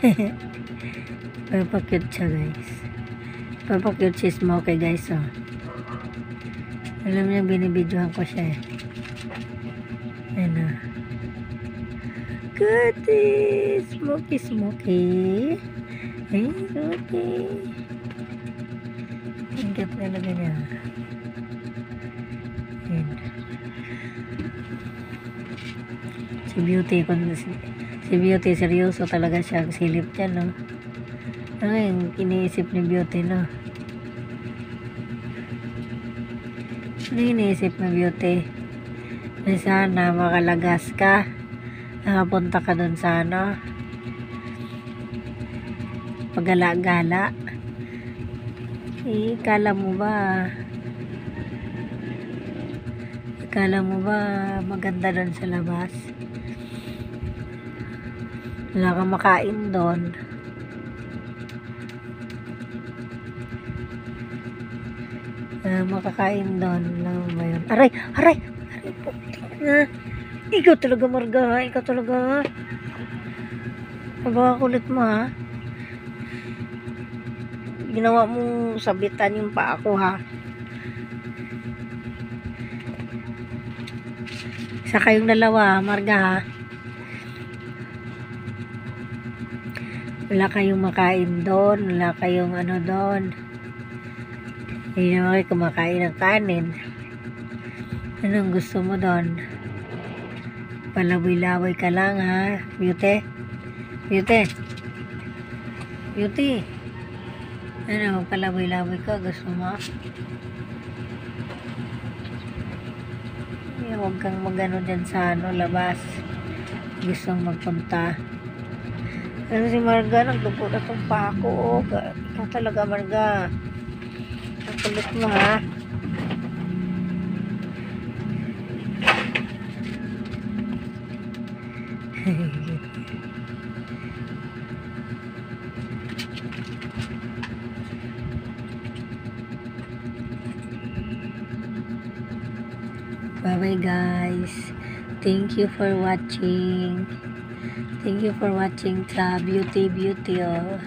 Papakute siya, guys. Papakute si Smokey, guys, oh. Alam niya, binibidyohan ko siya, eh. Ano. Cutie! Smokey, Smokey. Hey, Smokey. Ang cute talaga niya. Ayan. Si Beauty, seryoso talaga siya. Ang silip niya, no? Ano yung iniisip ni Beauty, no? Ano yung iniisip ni Beauty? Na sana makalagas ka. Nakapunta ka dun sa ano? Pagala-gala. Kala mo ba maganda dun sa labas? Wala kang makain doon. Makakain doon. Alam mo ba yun? Aray po. Ikaw talaga, Marga, ha? Ikaw talaga, ha? Napakakulit mo, ha? Ginawa mong sabitan yung paa ko, ha? Isa kayong dalawa, Marga, ha? Wala kayong makain doon. Wala kayong ano doon. Hindi naman kayo kumakain ng kanin. Anong gusto mo doon? Palaboy-laboy ka lang, ha? Beauty? Ano, palaboy-laboy ka? Gusto mo? Huwag kang magano dyan sa ano, labas. Gustong magpunta. Ano si Marga, nagdugo na itong pako. Ikaw talaga, Marga. Ang kulit mo, ha? Bye-bye, guys. Thank you for watching. Thank you for watching sa Beauty, oh.